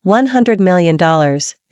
$100 million,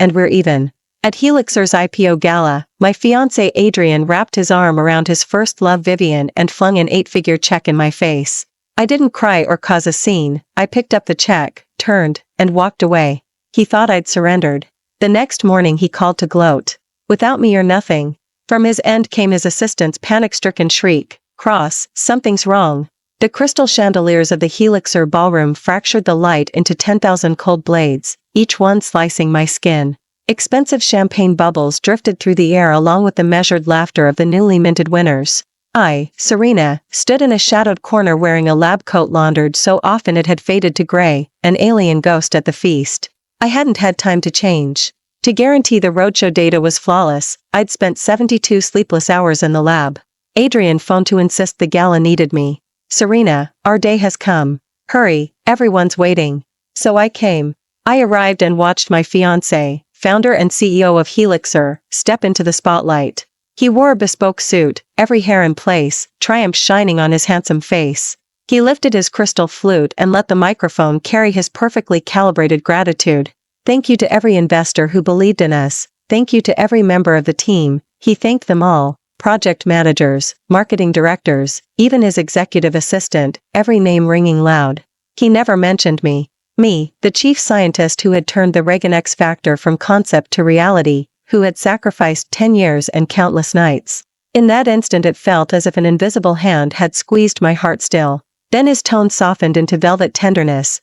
and we're even. At Helixer's IPO gala, my fiancé Adrian wrapped his arm around his first love Vivian and flung an 8-figure check in my face. I didn't cry or cause a scene. I picked up the check, turned, and walked away. He thought I'd surrendered. The next morning he called to gloat. Without me or nothing. From his end came his assistant's panic-stricken shriek. Cross, something's wrong. The crystal chandeliers of the Helixer ballroom fractured the light into 10,000 cold blades, each one slicing my skin. Expensive champagne bubbles drifted through the air along with the measured laughter of the newly minted winners. I, Serena, stood in a shadowed corner wearing a lab coat laundered so often it had faded to gray, an alien ghost at the feast. I hadn't had time to change. To guarantee the roadshow data was flawless, I'd spent 72 sleepless hours in the lab. Adrian phoned to insist the gala needed me. Serena, our day has come. Hurry, everyone's waiting. So I came. I arrived and watched my fiancé, founder and CEO of Helixer, step into the spotlight. He wore a bespoke suit, every hair in place, triumph shining on his handsome face. He lifted his crystal flute and let the microphone carry his perfectly calibrated gratitude. Thank you to every investor who believed in us. Thank you to every member of the team. He thanked them all. Project managers, marketing directors, even his executive assistant, every name ringing loud. He never mentioned me. Me, the chief scientist who had turned the Reagan X Factor from concept to reality, who had sacrificed 10 years and countless nights. In that instant it felt as if an invisible hand had squeezed my heart still. Then his tone softened into velvet tenderness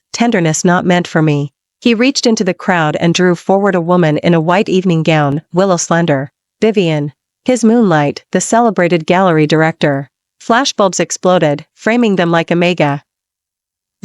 not meant for me. He reached into the crowd and drew forward a woman in a white evening gown, willow slender. Vivian. His moonlight, the celebrated gallery director. Flashbulbs exploded, framing them like a mega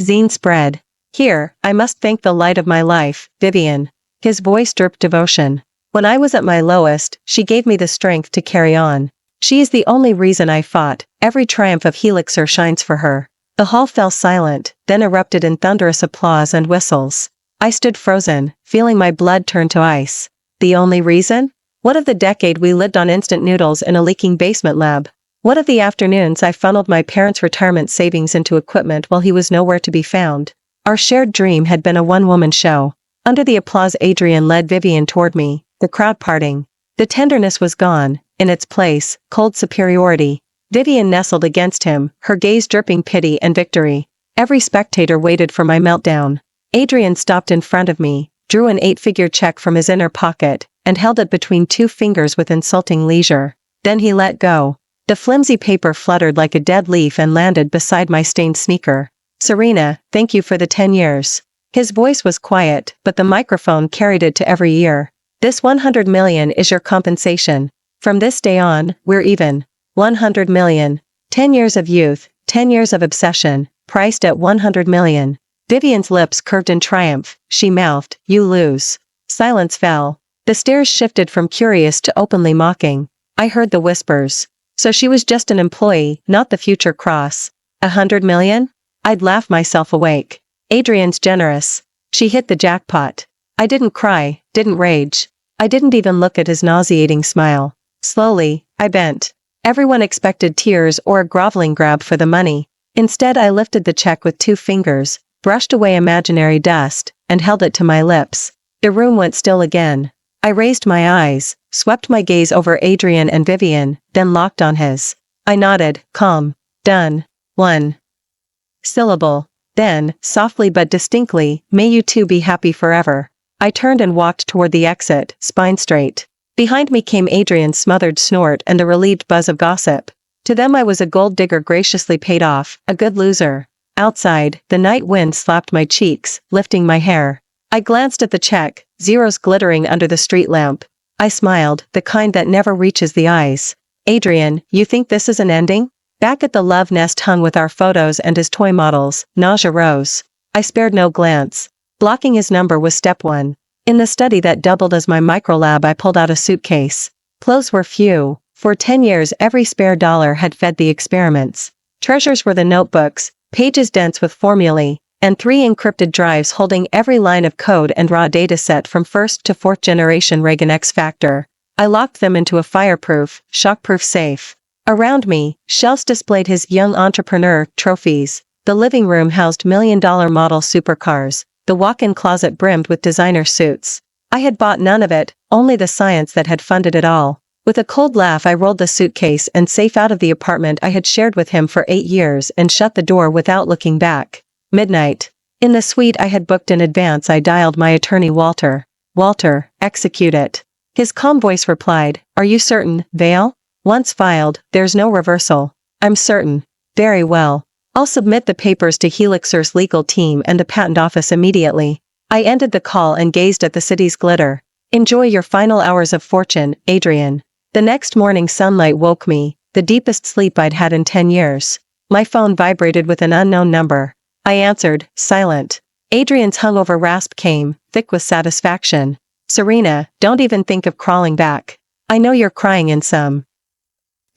zine spread. Here, I must thank the light of my life, Vivian. His voice dripped devotion. When I was at my lowest, she gave me the strength to carry on. She is the only reason I fought. Every triumph of Helixer shines for her. The hall fell silent, then erupted in thunderous applause and whistles. I stood frozen, feeling my blood turn to ice. The only reason? What of the decade we lived on instant noodles in a leaking basement lab? What of the afternoons I funneled my parents' retirement savings into equipment while he was nowhere to be found? Our shared dream had been a one-woman show. Under the applause Adrian led Vivian toward me, the crowd parting. The tenderness was gone. In its place, cold superiority. Vivian nestled against him, her gaze dripping pity and victory. Every spectator waited for my meltdown. Adrian stopped in front of me, drew an 8-figure check from his inner pocket, and held it between 2 fingers with insulting leisure. Then he let go. The flimsy paper fluttered like a dead leaf and landed beside my stained sneaker. Serena, thank you for the 10 years. His voice was quiet, but the microphone carried it to every ear. This 100 million is your compensation. From this day on, we're even. 100 million. 10 years of youth, 10 years of obsession, priced at 100 million. Vivian's lips curved in triumph. She mouthed, you lose. Silence fell. The stares shifted from curious to openly mocking. I heard the whispers. So she was just an employee, not the future Cross. 100 million? I'd laugh myself awake. Adrian's generous. She hit the jackpot. I didn't cry, didn't rage. I didn't even look at his nauseating smile. Slowly, I bent. Everyone expected tears or a groveling grab for the money. Instead I lifted the check with 2 fingers, brushed away imaginary dust, and held it to my lips. The room went still again. I raised my eyes, swept my gaze over Adrian and Vivian, then locked on his. I nodded, calm. Done. 1 syllable. Then, softly but distinctly, may you two be happy forever. I turned and walked toward the exit, spine straight. Behind me came Adrian's smothered snort and the relieved buzz of gossip. To them I was a gold digger graciously paid off, a good loser. Outside, the night wind slapped my cheeks, lifting my hair. I glanced at the check, zeros glittering under the street lamp. I smiled, the kind that never reaches the eyes. Adrian, you think this is an ending? Back at the love nest hung with our photos and his toy models, nausea rose. I spared no glance. Blocking his number was step 1. In the study that doubled as my microlab I pulled out a suitcase. Clothes were few. For 10 years every spare dollar had fed the experiments. Treasures were the notebooks, pages dense with formulae, and 3 encrypted drives holding every line of code and raw dataset from 1st to 4th generation Reagan X Factor. I locked them into a fireproof, shockproof safe. Around me, shelves displayed his young entrepreneur trophies. The living room housed $1 million model supercars. the walk-in closet brimmed with designer suits. I had bought none of it, only the science that had funded it all. With a cold laugh I rolled the suitcase and safe out of the apartment I had shared with him for 8 years and shut the door without looking back. Midnight. In the suite I had booked in advance I dialed my attorney Walter. Walter, execute it. His calm voice replied, "Are you certain, Vale? Once filed, there's no reversal." "I'm certain." "Very well. I'll submit the papers to Helixer's legal team and the patent office immediately." I ended the call and gazed at the city's glitter. "Enjoy your final hours of fortune, Adrian." The next morning sunlight woke me, the deepest sleep I'd had in 10 years. My phone vibrated with an unknown number. I answered, silent. Adrian's hungover rasp came, thick with satisfaction. "Serena, don't even think of crawling back. I know you're crying in some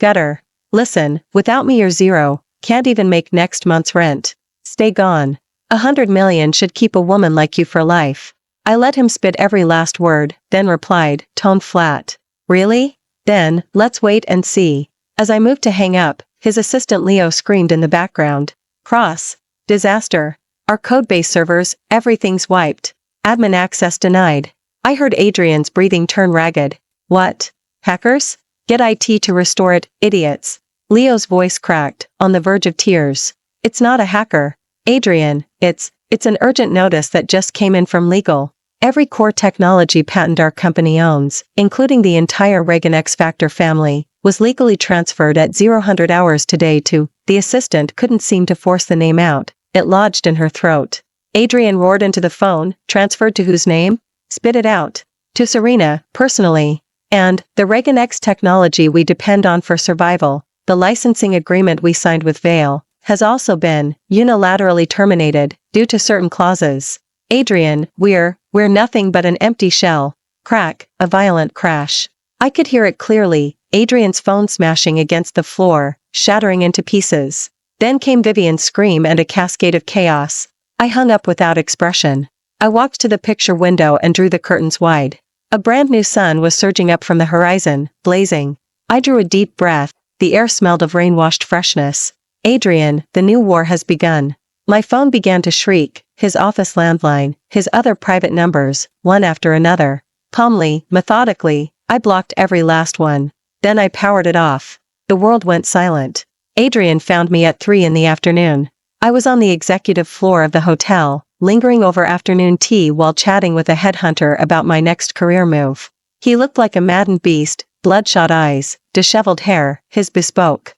gutter. Listen, without me you're zero, can't even make next month's rent. Stay gone. 100 million should keep a woman like you for life." I let him spit every last word, then replied, tone flat. "Really? Then, let's wait and see." As I moved to hang up, his assistant Leo screamed in the background. "Cross. Disaster. Our codebase servers, everything's wiped. Admin access denied." I heard Adrian's breathing turn ragged. "What? Hackers? Get IT to restore it, idiots." Leo's voice cracked, on the verge of tears. "It's not a hacker. Adrian, it's an urgent notice that just came in from legal. Every core technology patent our company owns, including the entire Reagan X Factor family, was legally transferred at 0 hours today to." The assistant couldn't seem to force the name out. It lodged in her throat. Adrian roared into the phone, "Transferred to whose name?" "Spit it out." "To Serena, personally. And, the Reagan X technology we depend on for survival, the licensing agreement we signed with Vale, has also been unilaterally terminated, due to certain clauses. Adrian, we're nothing but an empty shell." Crack, a violent crash. I could hear it clearly, Adrian's phone smashing against the floor, shattering into pieces. Then came Vivian's scream and a cascade of chaos. I hung up without expression. I walked to the picture window and drew the curtains wide. A brand new sun was surging up from the horizon, blazing. I drew a deep breath, the air smelled of rain-washed freshness. "Adrian, the new war has begun." My phone began to shriek, his office landline, his other private numbers, one after another. Calmly, methodically, I blocked every last one. Then I powered it off. The world went silent. Adrian found me at 3 in the afternoon. I was on the executive floor of the hotel, lingering over afternoon tea while chatting with a headhunter about my next career move. He looked like a maddened beast, bloodshot eyes, disheveled hair, his bespoke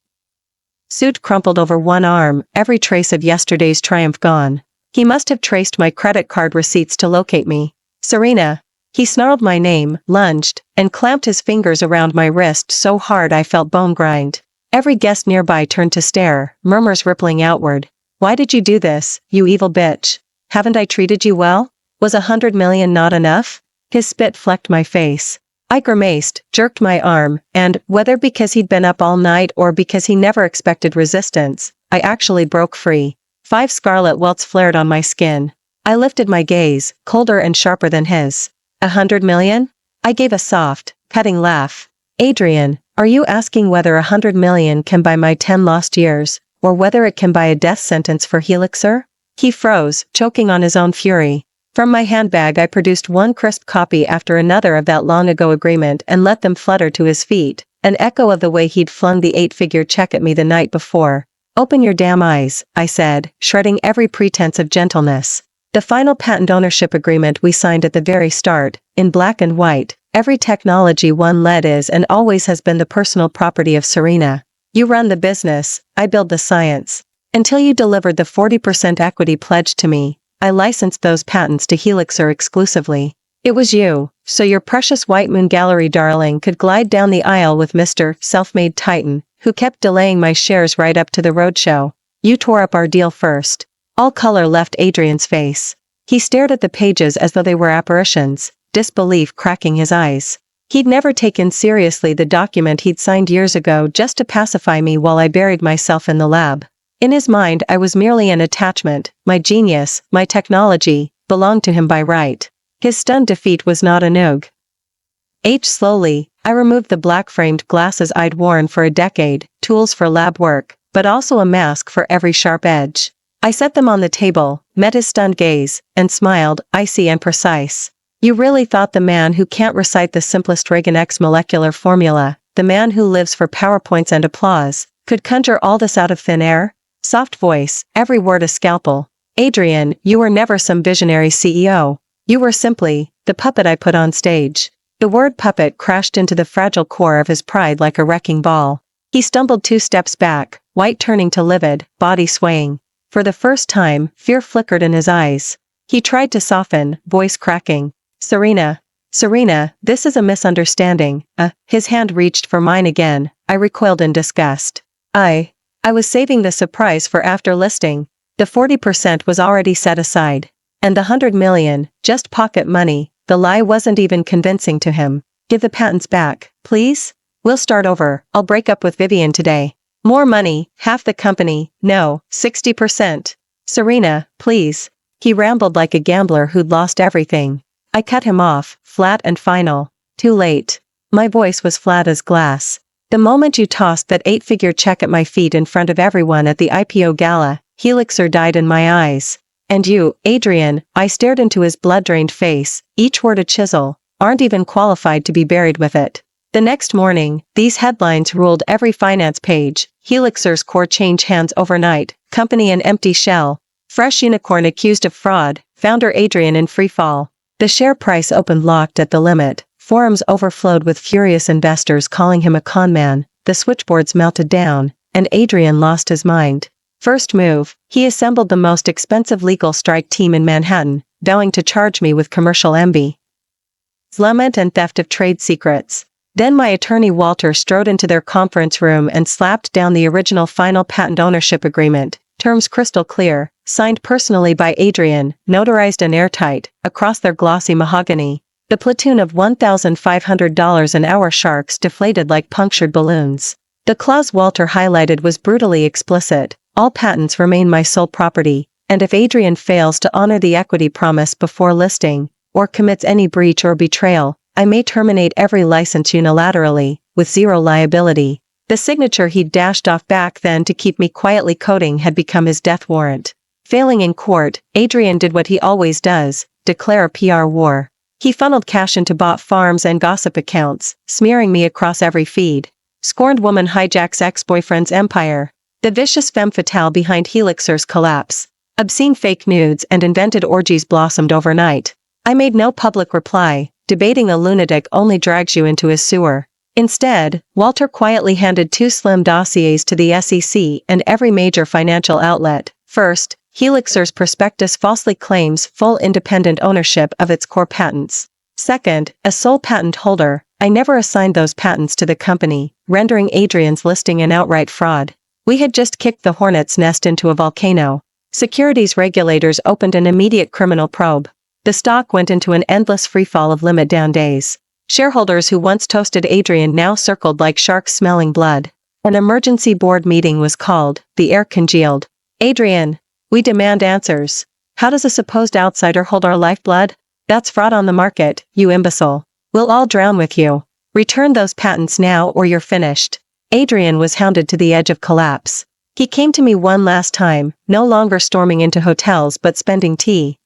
suit crumpled over one arm, every trace of yesterday's triumph gone. He must have traced my credit card receipts to locate me. "Serena." He snarled my name, lunged, and clamped his fingers around my wrist so hard I felt bone grind. Every guest nearby turned to stare, murmurs rippling outward. "Why did you do this, you evil bitch? Haven't I treated you well? Was 100 million not enough?" His spit flecked my face. I grimaced, jerked my arm, and, whether because he'd been up all night or because he never expected resistance, I actually broke free. 5 scarlet welts flared on my skin. I lifted my gaze, colder and sharper than his. 100 million? I gave a soft, cutting laugh. "Adrian, are you asking whether 100 million can buy my 10 lost years, or whether it can buy a death sentence for Helixer?" He froze, choking on his own fury. From my handbag I produced one crisp copy after another of that long-ago agreement and let them flutter to his feet, an echo of the way he'd flung the 8-figure check at me the night before. "Open your damn eyes," I said, shredding every pretense of gentleness. The final patent ownership agreement we signed at the very start, in black and white, every technology one led is and always has been the personal property of Serena. You run the business, I build the science. Until you delivered the 40% equity pledge to me, I licensed those patents to Helixer exclusively. It was you, so your precious White Moon Gallery darling could glide down the aisle with Mr. Self-Made Titan, who kept delaying my shares right up to the roadshow. You tore up our deal first. All color left Adrian's face. He stared at the pages as though they were apparitions, disbelief cracking his eyes. He'd never taken seriously the document he'd signed years ago just to pacify me while I buried myself in the lab. In his mind I was merely an attachment, my genius, my technology, belonged to him by right. His stunned defeat was not a noog. Slowly, I removed the black-framed glasses I'd worn for a decade, tools for lab work, but also a mask for every sharp edge. I set them on the table, met his stunned gaze, and smiled, icy and precise. You really thought the man who can't recite the simplest Reagan X molecular formula, the man who lives for PowerPoints and applause, could conjure all this out of thin air? Soft voice, every word a scalpel. Adrian, you were never some visionary CEO. You were simply the puppet I put on stage. The word puppet crashed into the fragile core of his pride like a wrecking ball. He stumbled 2 steps back, white turning to livid, body swaying. For the first time, fear flickered in his eyes. He tried to soften, voice cracking. Serena, this is a misunderstanding. His hand reached for mine again. I recoiled in disgust. I was saving the surprise for after listing. The 40% was already set aside. And the 100 million, just pocket money. The lie wasn't even convincing to him. Give the patents back, please? We'll start over. I'll break up with Vivian today. More money, half the company, no, 60%. Serena, please. He rambled like a gambler who'd lost everything. I cut him off, flat and final. Too late. My voice was flat as glass. The moment you tossed that 8-figure check at my feet in front of everyone at the IPO gala, Helixer died in my eyes. And you, Adrian, I stared into his blood-drained face, each word a chisel, aren't even qualified to be buried with it. The next morning, these headlines ruled every finance page. Helixer's core change hands overnight, company an empty shell. Fresh unicorn accused of fraud, founder Adrian in free fall. The share price opened locked at the limit. Forums overflowed with furious investors calling him a con man. The switchboards melted down, and Adrian lost his mind. First move, he assembled the most expensive legal strike team in Manhattan, vowing to charge me with commercial envy, embezzlement and theft of trade secrets. Then my attorney Walter strode into their conference room and slapped down the original final patent ownership agreement, terms crystal clear, signed personally by Adrian, notarized and airtight, across their glossy mahogany. The platoon of $1,500 an hour sharks deflated like punctured balloons. The clause Walter highlighted was brutally explicit. All patents remain my sole property, and if Adrian fails to honor the equity promise before listing, or commits any breach or betrayal, I may terminate every license unilaterally, with zero liability. The signature he'd dashed off back then to keep me quietly coding had become his death warrant. Failing in court, Adrian did what he always does, declare a PR war. He funneled cash into bot farms and gossip accounts, smearing me across every feed. Scorned woman hijacks ex-boyfriend's empire. The vicious femme fatale behind Helixer's collapse. Obscene fake nudes and invented orgies blossomed overnight. I made no public reply. Debating a lunatic only drags you into his sewer. Instead, Walter quietly handed 2 slim dossiers to the SEC and every major financial outlet. First, Helixer's prospectus falsely claims full independent ownership of its core patents. Second, as sole patent holder, I never assigned those patents to the company, rendering Adrian's listing an outright fraud. We had just kicked the hornet's nest into a volcano. Securities regulators opened an immediate criminal probe. The stock went into an endless freefall of limit-down days. Shareholders who once toasted Adrian now circled like sharks smelling blood. An emergency board meeting was called. The air congealed. Adrian, we demand answers. How does a supposed outsider hold our lifeblood? That's fraud on the market, you imbecile. We'll all drown with you. Return those patents now or you're finished. Adrian was hounded to the edge of collapse. He came to me one last time, no longer storming into hotels but spending tea.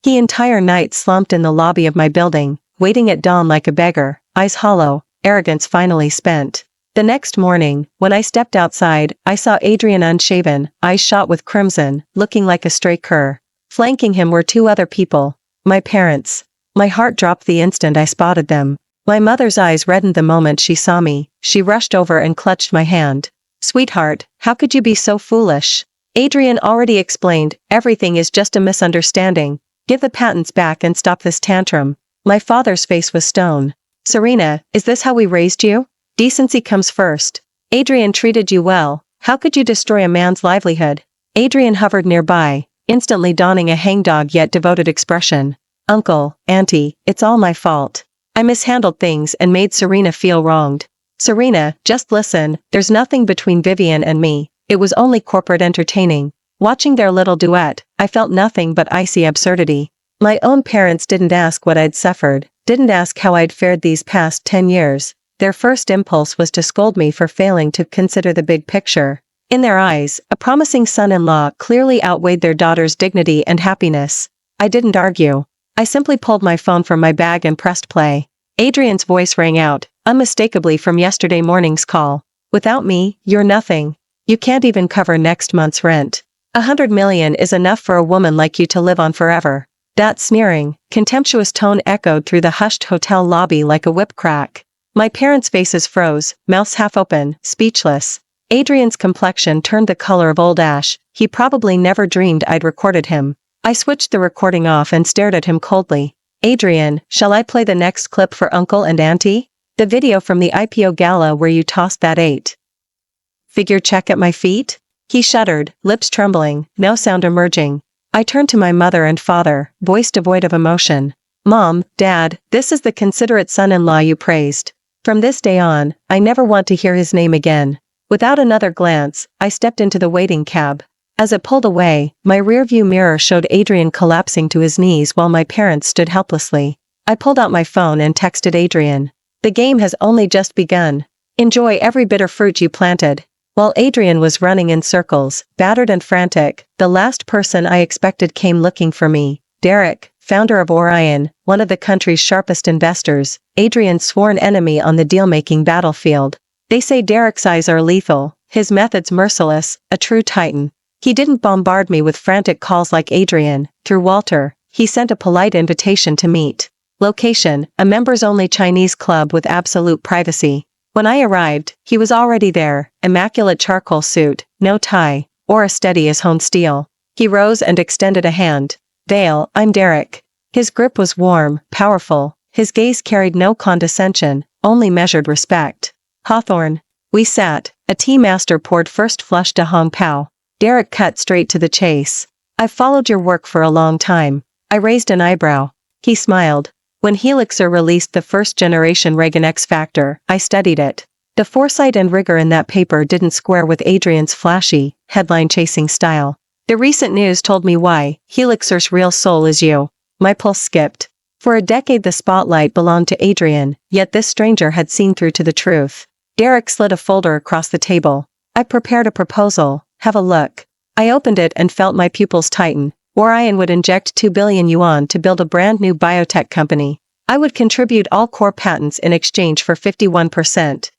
He entire night slumped in the lobby of my building, waiting at dawn like a beggar, eyes hollow, arrogance finally spent. The next morning, when I stepped outside, I saw Adrian unshaven, eyes shot with crimson, looking like a stray cur. Flanking him were 2 other people, my parents. My heart dropped the instant I spotted them. My mother's eyes reddened the moment she saw me. She rushed over and clutched my hand. Sweetheart, how could you be so foolish? Adrian already explained, everything is just a misunderstanding. Give the patents back and stop this tantrum. My father's face was stone. Serena, is this how we raised you? Decency comes first. Adrian treated you well. How could you destroy a man's livelihood? Adrian hovered nearby, instantly donning a hangdog yet devoted expression. Uncle, auntie, it's all my fault. I mishandled things and made Serena feel wronged. Serena, just listen, there's nothing between Vivian and me. It was only corporate entertaining. Watching their little duet, I felt nothing but icy absurdity. My own parents didn't ask what I'd suffered, didn't ask how I'd fared these past 10 years. Their first impulse was to scold me for failing to consider the big picture. In their eyes, a promising son-in-law clearly outweighed their daughter's dignity and happiness. I didn't argue. I simply pulled my phone from my bag and pressed play. Adrian's voice rang out, unmistakably from yesterday morning's call. Without me, you're nothing. You can't even cover next month's rent. 100 million is enough for a woman like you to live on forever. That sneering, contemptuous tone echoed through the hushed hotel lobby like a whip crack. My parents' faces froze, mouths half open, speechless. Adrian's complexion turned the color of old ash. He probably never dreamed I'd recorded him. I switched the recording off and stared at him coldly. Adrian, shall I play the next clip for Uncle and Auntie? The video from the IPO gala where you tossed that 8-figure check at my feet? He shuddered, lips trembling, no sound emerging. I turned to my mother and father, voice devoid of emotion. Mom, Dad, this is the considerate son-in-law you praised. From this day on, I never want to hear his name again. Without another glance, I stepped into the waiting cab. As it pulled away, my rearview mirror showed Adrian collapsing to his knees while my parents stood helplessly. I pulled out my phone and texted Adrian. The game has only just begun. Enjoy every bitter fruit you planted. While Adrian was running in circles, battered and frantic, the last person I expected came looking for me. Derek, founder of Orion, one of the country's sharpest investors, Adrian's sworn enemy on the deal-making battlefield. They say Derek's eyes are lethal, his methods merciless, a true titan. He didn't bombard me with frantic calls like Adrian. Through Walter, he sent a polite invitation to meet. Location, a members-only Chinese club with absolute privacy. When I arrived, he was already there, immaculate charcoal suit, no tie, aura steady as honed steel. He rose and extended a hand. Vale, I'm Derek. His grip was warm, powerful. His gaze carried no condescension, only measured respect. Hawthorne. We sat. A tea master poured first flush to Hong Pao. Derek cut straight to the chase. I've followed your work for a long time. I raised an eyebrow. He smiled. When Helixer released the first-generation Reagan X Factor, I studied it. The foresight and rigor in that paper didn't square with Adrian's flashy, headline-chasing style. The recent news told me why. Helixer's real soul is you. My pulse skipped. For a decade the spotlight belonged to Adrian, yet this stranger had seen through to the truth. Derek slid a folder across the table. I prepared a proposal. Have a look. I opened it and felt my pupils tighten. Orion would inject 2 billion yuan to build a brand new biotech company. I would contribute all core patents in exchange for 51%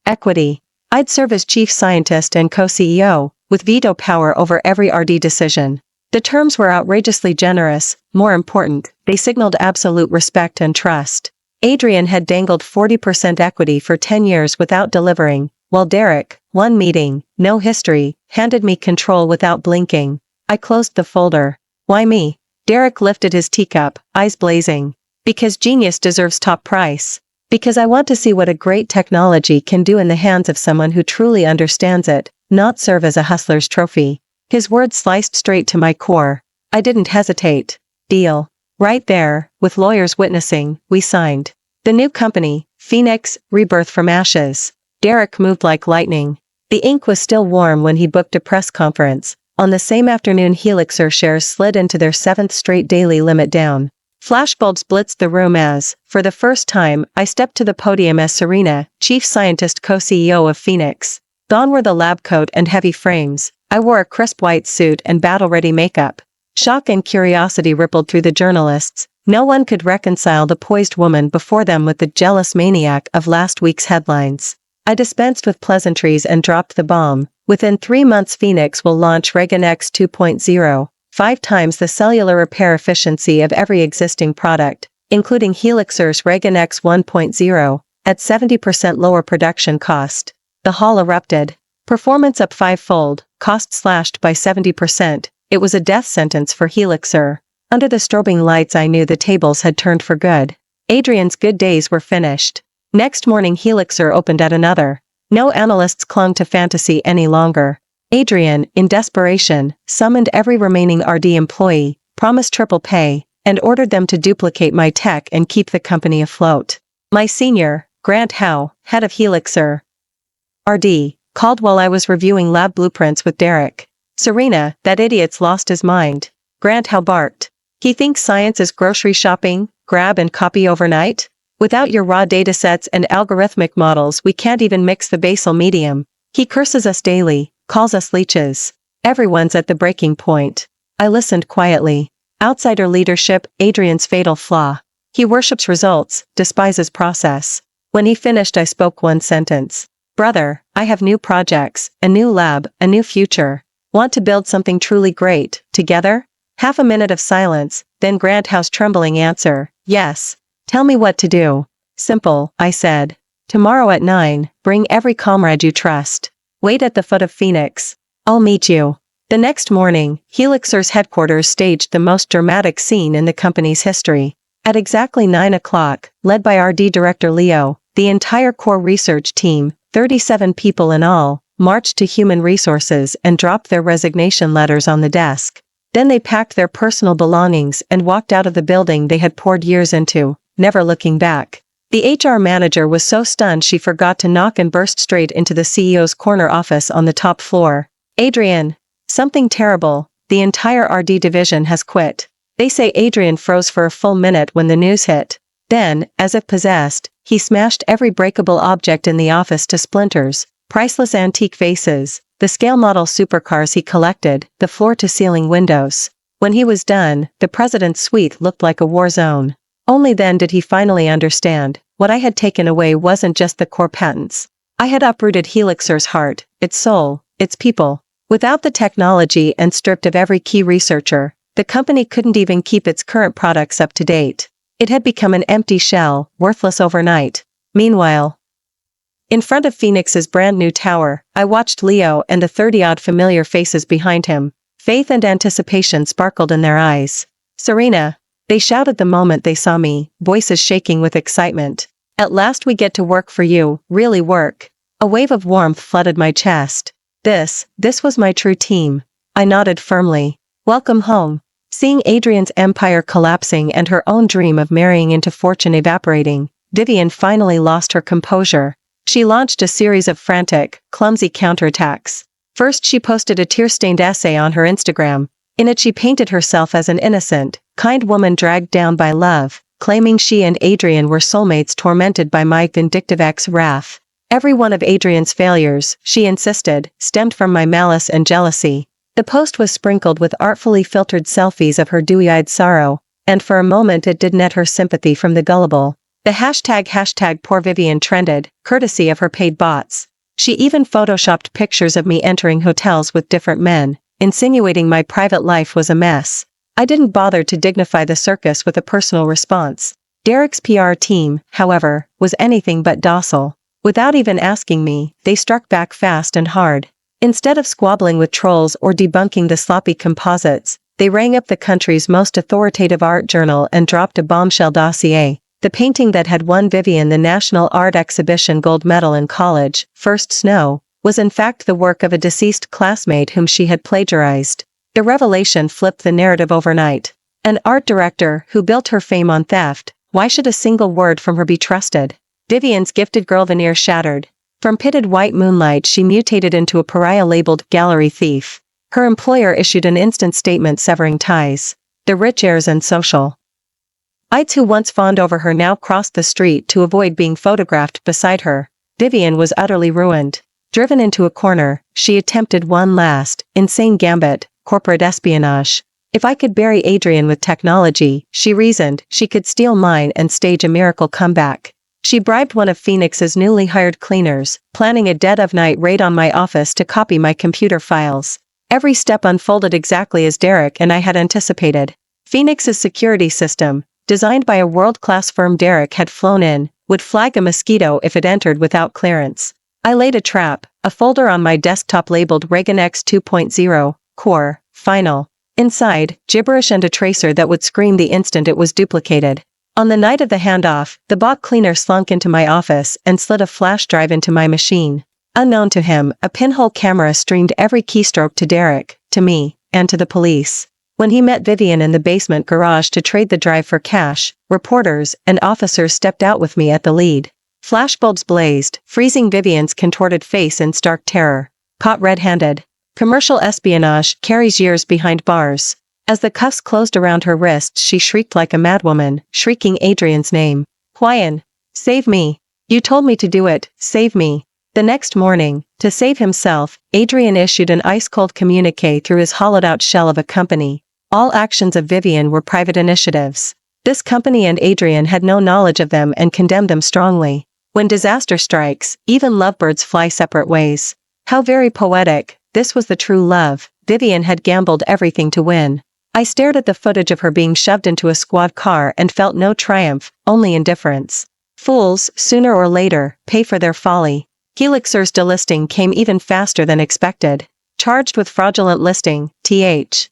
equity. I'd serve as chief scientist and co-CEO, with veto power over every RD decision. The terms were outrageously generous. More important, they signaled absolute respect and trust. Adrian had dangled 40% equity for 10 years without delivering, while Derek, one meeting, no history, handed me control without blinking. I closed the folder. Why me? Derek lifted his teacup, eyes blazing. Because genius deserves top price. Because I want to see what a great technology can do in the hands of someone who truly understands it, not serve as a hustler's trophy. His words sliced straight to my core. I didn't hesitate. Deal. Right there, with lawyers witnessing, we signed. The new company, Phoenix, Rebirth from Ashes. Derek moved like lightning. The ink was still warm when he booked a press conference. On the same afternoon Helixer shares slid into their 7th straight daily limit down. Flashbulbs blitzed the room as, for the first time, I stepped to the podium as Serena, chief scientist co-CEO of Phoenix. Gone were the lab coat and heavy frames. I wore a crisp white suit and battle-ready makeup. Shock and curiosity rippled through the journalists. No one could reconcile the poised woman before them with the jealous maniac of last week's headlines. I dispensed with pleasantries and dropped the bomb. Within 3 months Phoenix will launch Reagan X 2.0, 5 times the cellular repair efficiency of every existing product, including Helixer's Reagan X 1.0, at 70% lower production cost. The hall erupted. Performance up 5-fold, cost slashed by 70%. It was a death sentence for Helixer. Under the strobing lights I knew the tables had turned for good. Adrian's good days were finished. Next morning Helixer opened at another. No analysts clung to fantasy any longer. Adrian, in desperation, summoned every remaining RD employee, promised triple pay, and ordered them to duplicate my tech and keep the company afloat. My senior, Grant Howe, head of Helixer RD, called while I was reviewing lab blueprints with Derek. Serena, that idiot's lost his mind. Grant Howe barked. He thinks science is grocery shopping, grab and copy overnight? Without your raw datasets and algorithmic models we can't even mix the basal medium. He curses us daily. calls us leeches. Everyone's at the breaking point. I listened quietly. Outsider leadership, Adrian's fatal flaw. He worships results, despises process. When he finished, I spoke one sentence. Brother, I have new projects, a new lab, a new future. Want to build something truly great, together? Half a minute of silence, then Granthouse trembling answer, yes. Tell me what to do. Simple, I said. Tomorrow at 9, bring every comrade you trust. Wait at the foot of Phoenix. I'll meet you. The next morning, Helixer's headquarters staged the most dramatic scene in the company's history. At exactly 9 o'clock, led by RD Director Leo, the entire core research team, 37 people in all, marched to human resources and dropped their resignation letters on the desk. Then they packed their personal belongings and walked out of the building they had poured years into, never looking back. The HR manager was so stunned she forgot to knock and burst straight into the CEO's corner office on the top floor. Adrian. Something terrible, the entire RD division has quit. They say Adrian froze for a full minute when the news hit. Then, as if possessed, he smashed every breakable object in the office to splinters, priceless antique vases, the scale model supercars he collected, the floor-to-ceiling windows. When he was done, the president's suite looked like a war zone. Only then did he finally understand, what I had taken away wasn't just the core patents. I had uprooted Helixer's heart, its soul, its people. Without the technology and stripped of every key researcher, the company couldn't even keep its current products up to date. It had become an empty shell, worthless overnight. Meanwhile, in front of Phoenix's brand new tower, I watched Leo and the 30-odd familiar faces behind him. Faith and anticipation sparkled in their eyes. Serena, they shouted the moment they saw me, voices shaking with excitement. At last we get to work for you, really work. A wave of warmth flooded my chest. This was my true team. I nodded firmly. Welcome home. Seeing Adrian's empire collapsing and her own dream of marrying into fortune evaporating, Vivian finally lost her composure. She launched a series of frantic, clumsy counterattacks. First she posted a tear-stained essay on her Instagram. In it she painted herself as an innocent, kind woman dragged down by love, claiming she and Adrian were soulmates tormented by my vindictive ex wrath. Every one of Adrian's failures, she insisted, stemmed from my malice and jealousy. The post was sprinkled with artfully filtered selfies of her dewy-eyed sorrow, and for a moment it did net her sympathy from the gullible. The hashtag poor Vivian trended, courtesy of her paid bots. She even photoshopped pictures of me entering hotels with different men, insinuating my private life was a mess. I didn't bother to dignify the circus with a personal response. Derek's PR team, however, was anything but docile. Without even asking me, they struck back fast and hard. Instead of squabbling with trolls or debunking the sloppy composites, they rang up the country's most authoritative art journal and dropped a bombshell dossier. The painting that had won Vivian the National Art Exhibition gold medal in college, First Snow, was in fact the work of a deceased classmate whom she had plagiarized. The revelation flipped the narrative overnight. An art director who built her fame on theft, why should a single word from her be trusted? Vivian's gifted girl veneer shattered. From pitted white moonlight she mutated into a pariah labeled gallery thief. Her employer issued an instant statement severing ties. The rich heirs and social ites who once fawned over her now crossed the street to avoid being photographed beside her. Vivian was utterly ruined. Driven into a corner, she attempted one last, insane gambit, corporate espionage. If I could bury Adrian with technology, she reasoned, she could steal mine and stage a miracle comeback. She bribed one of Phoenix's newly hired cleaners, planning a dead-of-night raid on my office to copy my computer files. Every step unfolded exactly as Derek and I had anticipated. Phoenix's security system, designed by a world-class firm Derek had flown in, would flag a mosquito if it entered without clearance. I laid a trap, a folder on my desktop labeled Reagan X 2.0, Core, Final. Inside, gibberish and a tracer that would scream the instant it was duplicated. On the night of the handoff, the bot cleaner slunk into my office and slid a flash drive into my machine. Unknown to him, a pinhole camera streamed every keystroke to Derek, to me, and to the police. When he met Vivian in the basement garage to trade the drive for cash, reporters and officers stepped out with me at the lead. Flashbulbs blazed, freezing Vivian's contorted face in stark terror. Caught red-handed. Commercial espionage carries years behind bars. As the cuffs closed around her wrists she shrieked like a madwoman, shrieking Adrian's name. Hwyan. Save me. You told me to do it, save me. The next morning, To save himself, Adrian issued an ice-cold communique through his hollowed-out shell of a company. All actions of Vivian were private initiatives. This company and Adrian had no knowledge of them and condemned them strongly. When disaster strikes, even lovebirds fly separate ways. How very poetic. This was the true love. Vivian had gambled everything to win. I stared at the footage of her being shoved into a squad car and felt no triumph, only indifference. Fools, sooner or later, pay for their folly. Helixer's delisting came even faster than expected. Charged with fraudulent listing, Th.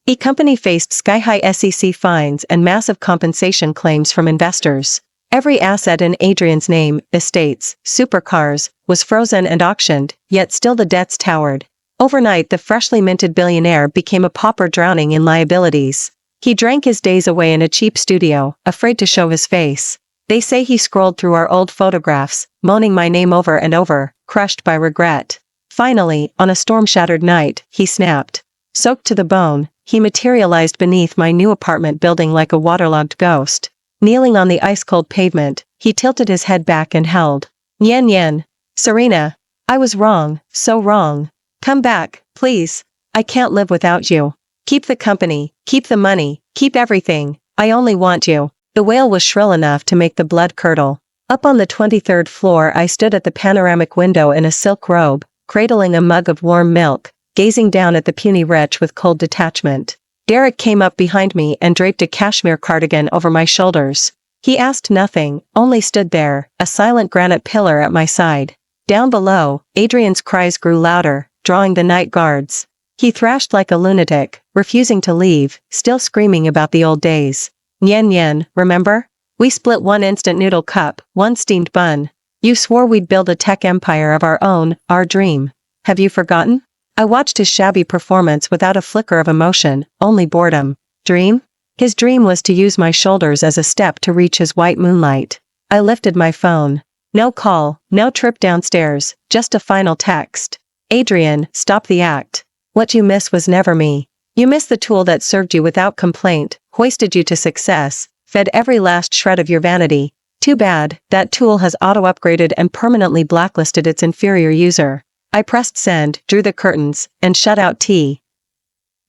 E company faced sky-high SEC fines and massive compensation claims from investors. Every asset in Adrian's name, estates, supercars, was frozen and auctioned, yet still the debts towered. Overnight the freshly minted billionaire became a pauper drowning in liabilities. He drank his days away in a cheap studio, afraid to show his face. They say he scrolled through our old photographs, moaning my name over and over, crushed by regret. Finally, on a storm-shattered night, he snapped. Soaked to the bone, he materialized beneath my new apartment building like a waterlogged ghost. Kneeling on the ice-cold pavement, he tilted his head back and held. Yen yen. Serena. I was wrong, so wrong. Come back, please. I can't live without you. Keep the company, keep the money, keep everything. I only want you. The wail was shrill enough to make the blood curdle. Up on the 23rd floor I stood at the panoramic window in a silk robe, cradling a mug of warm milk, gazing down at the puny wretch with cold detachment. Derek came up behind me and draped a cashmere cardigan over my shoulders. He asked nothing, only stood there, a silent granite pillar at my side. Down below, Adrian's cries grew louder, drawing the night guards. He thrashed like a lunatic, refusing to leave, still screaming about the old days. Nyen yen, remember? We split one instant noodle cup, one steamed bun. You swore we'd build a tech empire of our own, our dream. Have you forgotten? I watched his shabby performance without a flicker of emotion, only boredom. Dream? His dream was to use my shoulders as a step to reach his white moonlight. I lifted my phone. No call, no trip downstairs, just a final text. Adrian, stop the act. What you miss was never me. You miss the tool that served you without complaint, hoisted you to success, fed every last shred of your vanity. Too bad, that tool has auto-upgraded and permanently blacklisted its inferior user. I pressed send, drew the curtains, and shut out T.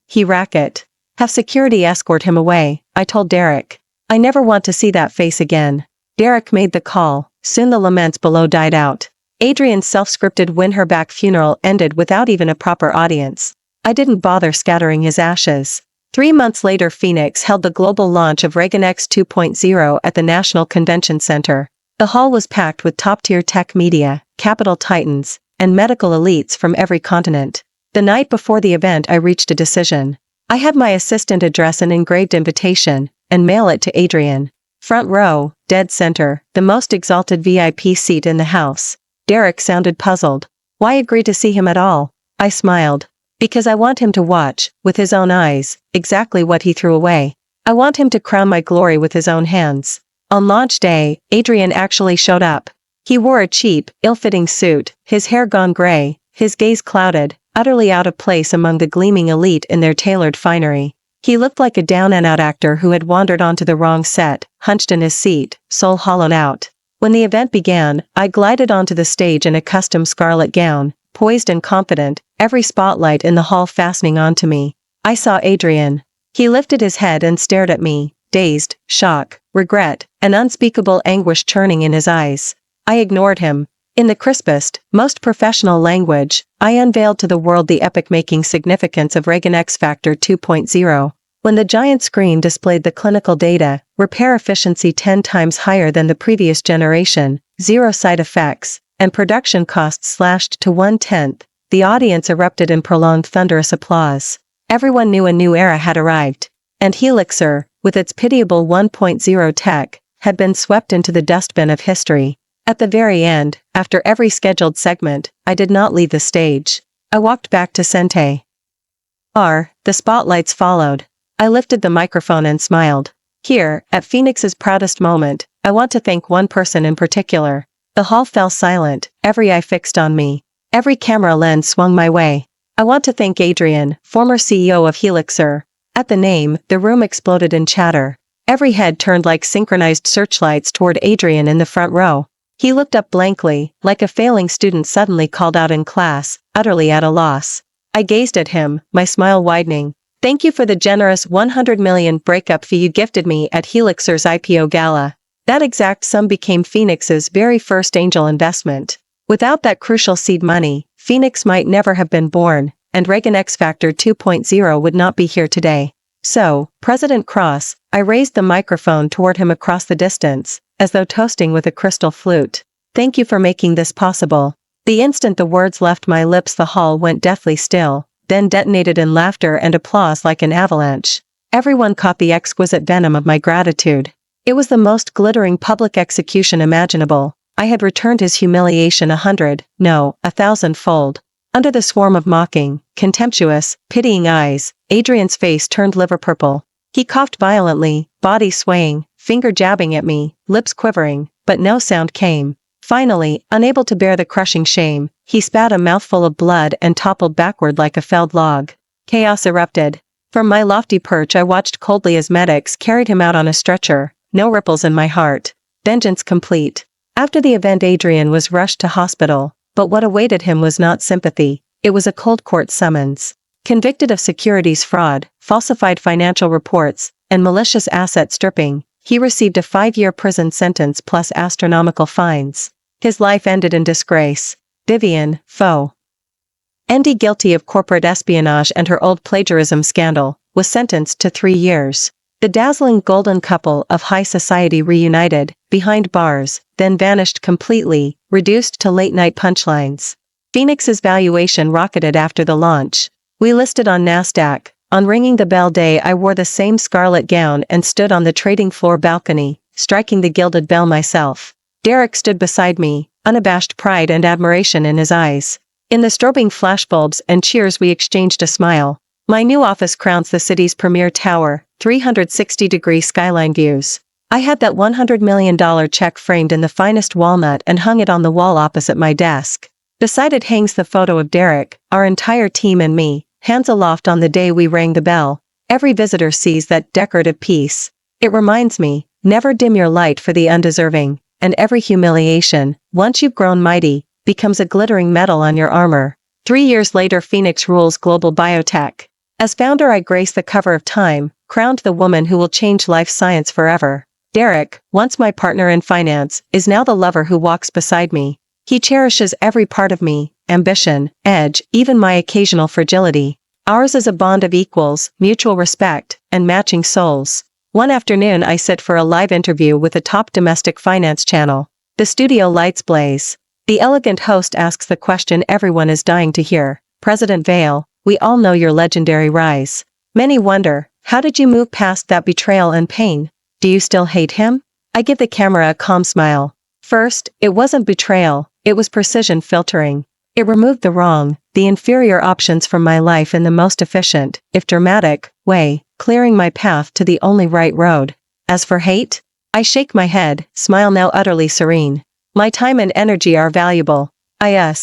He racket. Have security escort him away, I told Derek. I never want to see that face again. Derek made the call. Soon the laments below died out. Adrian's self-scripted win-her-back funeral ended without even a proper audience. I didn't bother scattering his ashes. 3 months later Phoenix held the global launch of ReaganX 2.0 at the National Convention Center. The hall was packed with top-tier tech media, capital titans, and medical elites from every continent. The night before the event I reached a decision. I had my assistant address an engraved invitation, and mail it to Adrian. Front row, dead center, the most exalted VIP seat in the house. Derek sounded puzzled. Why agree to see him at all? I smiled. Because I want him to watch, with his own eyes, exactly what he threw away. I want him to crown my glory with his own hands. On launch day, Adrian actually showed up. He wore a cheap, ill-fitting suit, his hair gone gray, his gaze clouded, utterly out of place among the gleaming elite in their tailored finery. He looked like a down-and-out actor who had wandered onto the wrong set, hunched in his seat, soul hollowed out. When the event began, I glided onto the stage in a custom scarlet gown, poised and confident, every spotlight in the hall fastening onto me. I saw Adrian. He lifted his head and stared at me, dazed, shock, regret, and unspeakable anguish churning in his eyes. I ignored him. In the crispest, most professional language, I unveiled to the world the epic-making significance of ReaganX Factor 2.0. When the giant screen displayed the clinical data, repair efficiency 10 times higher than the previous generation, 0 side effects, and production costs slashed to 1/10, the audience erupted in prolonged thunderous applause. Everyone knew a new era had arrived. And Helixer, with its pitiable 1.0 tech, had been swept into the dustbin of history. At the very end, after every scheduled segment, I did not leave the stage. I walked back to Sente. The spotlights followed. I lifted the microphone and smiled. Here, at Phoenix's proudest moment, I want to thank one person in particular. The hall fell silent, every eye fixed on me. Every camera lens swung my way. I want to thank Adrian, former CEO of Helixer. At the name, the room exploded in chatter. Every head turned like synchronized searchlights toward Adrian in the front row. He looked up blankly, like a failing student suddenly called out in class, utterly at a loss. I gazed at him, my smile widening. Thank you for the generous 100 million breakup fee you gifted me at Helixer's IPO gala. That exact sum became Phoenix's very first angel investment. Without that crucial seed money, Phoenix might never have been born, and Reagan X Factor 2.0 would not be here today. So, President Cross, I raised the microphone toward him across the distance, as though toasting with a crystal flute. Thank you for making this possible. The instant the words left my lips, the hall went deathly still, then detonated in laughter and applause like an avalanche. Everyone caught the exquisite venom of my gratitude. It was the most glittering public execution imaginable. I had returned his humiliation 1,000-fold. Under the swarm of mocking, contemptuous, pitying eyes, Adrian's face turned liver purple. He coughed violently, body swaying, finger jabbing at me, lips quivering, but no sound came. Finally, unable to bear the crushing shame, he spat a mouthful of blood and toppled backward like a felled log. Chaos erupted. From my lofty perch I watched coldly as medics carried him out on a stretcher, no ripples in my heart. Vengeance complete. After the event, Adrian was rushed to hospital, but what awaited him was not sympathy, it was a cold court summons. Convicted of securities fraud, falsified financial reports, and malicious asset stripping, he received a 5-year prison sentence plus astronomical fines. His life ended in disgrace. Vivian, Foe, Andy, guilty of corporate espionage and her old plagiarism scandal, was sentenced to 3 years. The dazzling golden couple of high society reunited, behind bars, then vanished completely, reduced to late-night punchlines. Phoenix's valuation rocketed after the launch. We listed on NASDAQ. On ringing the bell day, I wore the same scarlet gown and stood on the trading floor balcony, striking the gilded bell myself. Derek stood beside me, unabashed pride and admiration in his eyes. In the strobing flashbulbs and cheers we exchanged a smile. My new office crowns the city's premier tower, 360-degree skyline views. I had that $100 million check framed in the finest walnut and hung it on the wall opposite my desk. Beside it hangs the photo of Derek, our entire team and me, hands aloft on the day we rang the bell. Every visitor sees that decorative piece. It reminds me, never dim your light for the undeserving, and every humiliation, once you've grown mighty, becomes a glittering medal on your armor. 3 years later, Phoenix rules global biotech. As founder, I grace the cover of Time, crowned the woman who will change life science forever. Derek, once my partner in finance, is now the lover who walks beside me. He cherishes every part of me, ambition, edge, even my occasional fragility. Ours is a bond of equals, mutual respect, and matching souls. One afternoon I sit for a live interview with a top domestic finance channel. The studio lights blaze. The elegant host asks the question everyone is dying to hear. President Vale, we all know your legendary rise. Many wonder, how did you move past that betrayal and pain? Do you still hate him? I give the camera a calm smile. First, it wasn't betrayal, it was precision filtering. It removed the wrong, the inferior options from my life in the most efficient, if dramatic, way, clearing my path to the only right road. As for hate, I shake my head, smile now utterly serene. My time and energy are valuable. I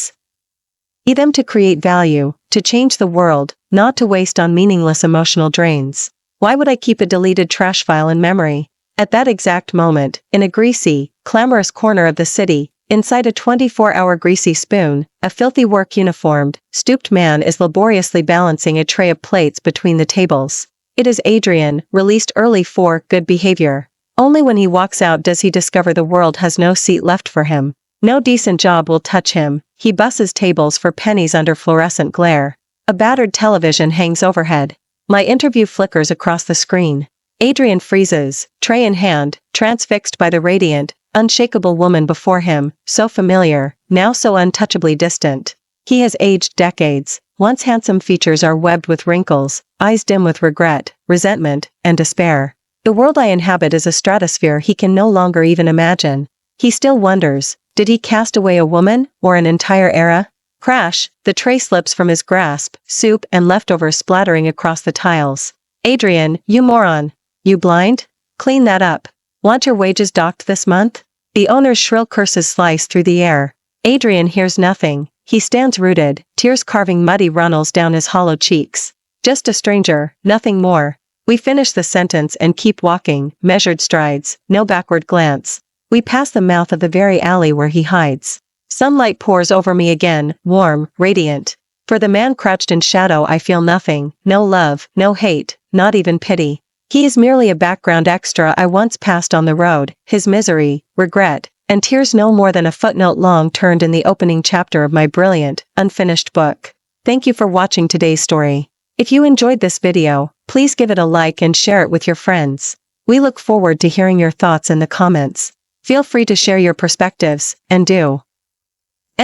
need them to create value, to change the world, not to waste on meaningless emotional drains. Why would I keep a deleted trash file in memory? At that exact moment, in a greasy, clamorous corner of the city, inside a 24-hour greasy spoon, a filthy work-uniformed, stooped man is laboriously balancing a tray of plates between the tables. It is Adrian, released early for good behavior. Only when he walks out does he discover the world has no seat left for him. No decent job will touch him. He busses tables for pennies under fluorescent glare. A battered television hangs overhead. My interview flickers across the screen. Adrian freezes, tray in hand, transfixed by the radiant, unshakable woman before him, so familiar, now so untouchably distant. He has aged decades. Once handsome features are webbed with wrinkles, eyes dim with regret, resentment, and despair. The world I inhabit is a stratosphere he can no longer even imagine. He still wonders, did he cast away a woman, or an entire era? Crash, the tray slips from his grasp, soup and leftovers splattering across the tiles. Adrian, you moron. You blind? Clean that up. Want your wages docked this month? The owner's shrill curses slice through the air. Adrian hears nothing. He stands rooted, tears carving muddy runnels down his hollow cheeks. Just a stranger, nothing more. We finish the sentence and keep walking, measured strides, no backward glance. We pass the mouth of the very alley where he hides. Sunlight pours over me again, warm, radiant. For the man crouched in shadow I feel nothing, no love, no hate, not even pity. He is merely a background extra I once passed on the road, his misery, regret, and tears no more than a footnote long turned in the opening chapter of my brilliant, unfinished book. Thank you for watching today's story. If you enjoyed this video, please give it a like and share it with your friends. We look forward to hearing your thoughts in the comments. Feel free to share your perspectives, and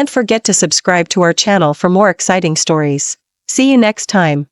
forget to subscribe to our channel for more exciting stories. See you next time.